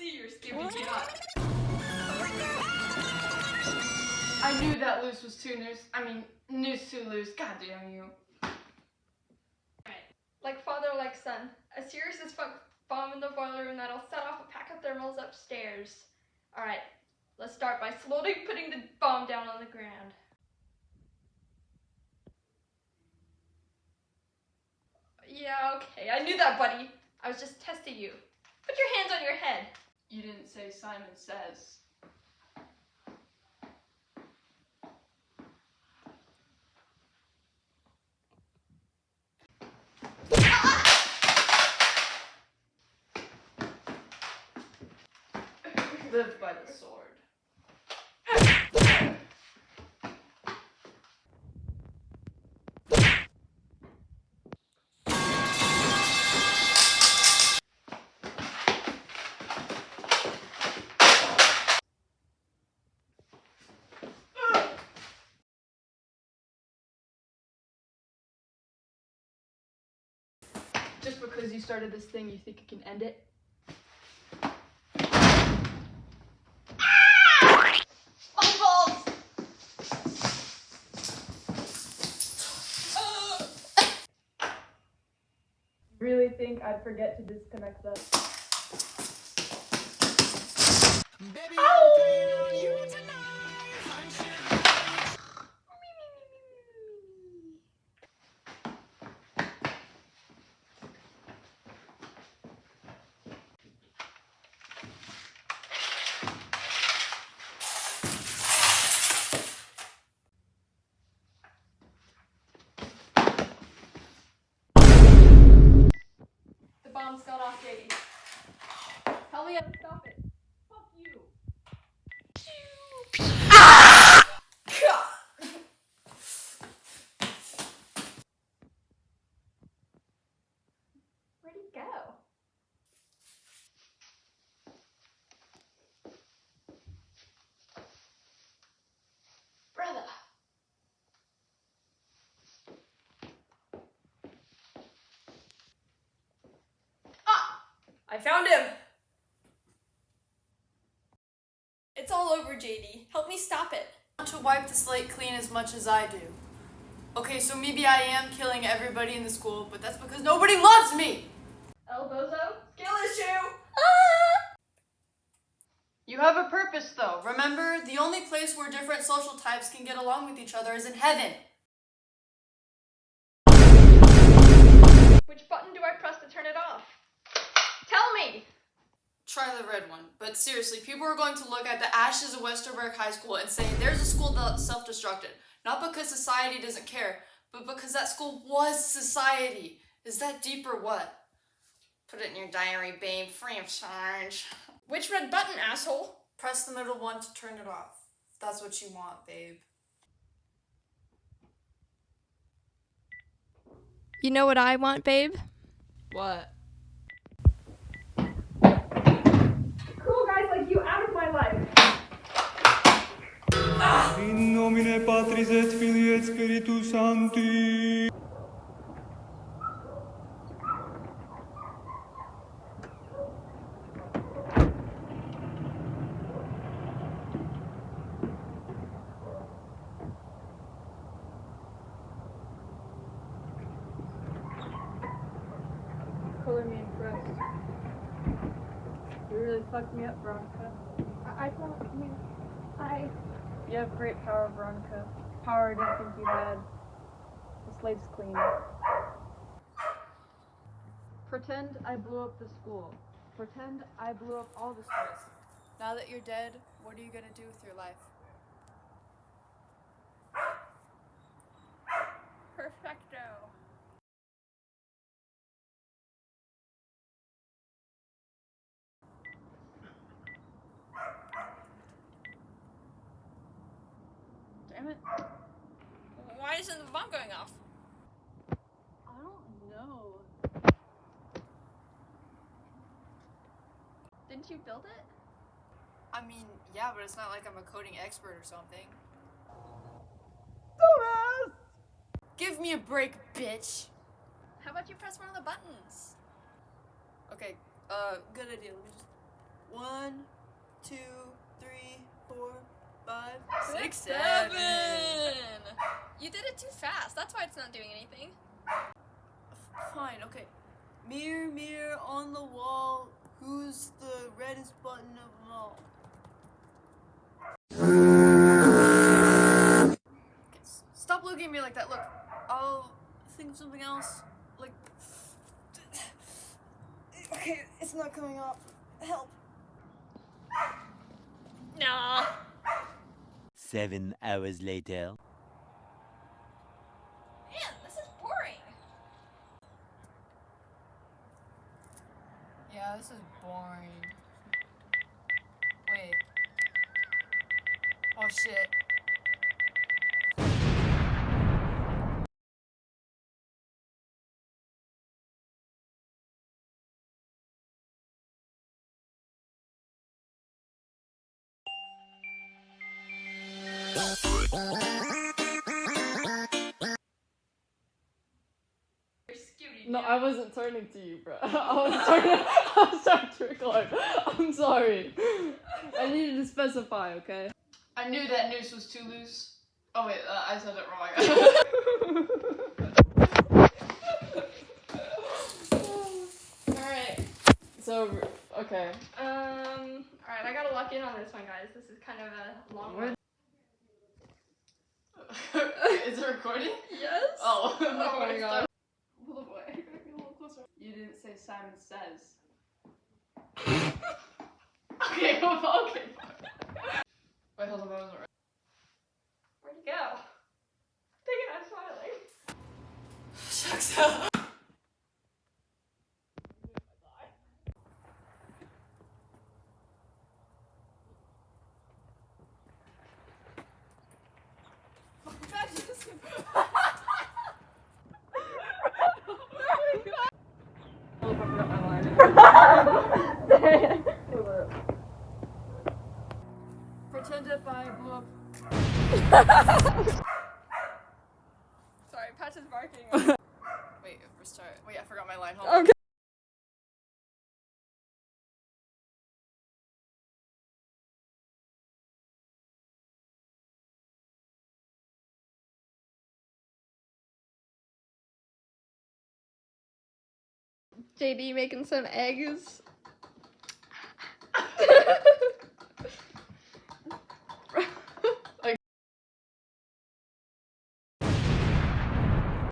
see your stupid yacht. I knew that loose was too loose. I mean, noose too loose. God damn you. Like father, like son. A serious as fuck bomb in the boiler room that'll set off a pack of thermals upstairs. Alright, let's start by slowly putting the bomb down on the ground. Yeah, okay, I knew that, buddy. I was just testing you. Put your hands on your head. You didn't say Simon Says. Live by the sword. Just because you started this thing, you think you can end it? Really think I'd forget to disconnect that? Baby, I'm playing on you tonight. The bomb's gone off, JD. Tell me how to stop it. Fuck you. Where'd he go? Brother. I found him! It's all over, JD. Help me stop it. I want to wipe the slate clean as much as I do. Okay, so maybe I am killing everybody in the school, but that's because nobody loves me! El Bozo? Skill issue! You have a purpose, though. Remember, the only place where different social types can get along with each other is in heaven. Which button do I press to turn it off? Tell me! Try the red one. But seriously, people are going to look at the ashes of Westerberg High School and say there's a school that's self-destructed. Not because society doesn't care, but because that school was society. Is that deep or what? Put it in your diary, babe. Free of charge. Which red button, asshole? Press the middle one to turn it off. If that's what you want, babe. You know what I want, babe? What? Cool guys like you out of my life. In nomine Patris et Filii et Spiritus Sancti. Color me impressed. You really fucked me up, Veronica. You have great power, Veronica. Power I didn't think you had. The slate's clean. Pretend I blew up the school. Pretend I blew up all the schools. Now that you're dead, what are you gonna do with your life? Perfecto. Damn it. Why isn't the bomb going off? I don't know. Didn't you build it? I mean, yeah, but it's not like I'm a coding expert or something. Dumbass! Give me a break, bitch! How about you press one of the buttons? Okay, good idea. Let me just... 1, 2, 3, 4, 5, 6, 7. 7. You did it too fast. That's why it's not doing anything. Fine, okay. Mirror, mirror on the wall, who's the reddest button of them all? Okay, stop looking at me like that. Look, I'll think of something else. Like, okay, it's not coming up. Help. Nah. 7 hours later. Man, this is boring. Yeah, this is boring. Wait. Oh shit. No, I wasn't turning to you, bro. I was starting to record. I'm sorry. I needed to specify, okay? I knew that noose was too loose. Oh wait, I said it wrong. Alright. So, okay. Alright, I gotta lock in on this one, guys. This is kind of a long one. Is it recording? Yes? Oh. Oh my god. Hold up, wait. I gotta get a little closer. You didn't say Simon Says. Okay, okay. Wait, hold on, I wasn't right. Where'd he go? Thinking I'm smiling. Shucks up. Pretend if I blew up. Sorry, Patch is barking. Wait, restart. Wait, I forgot my line. Hold on. Okay. JD making some eggs.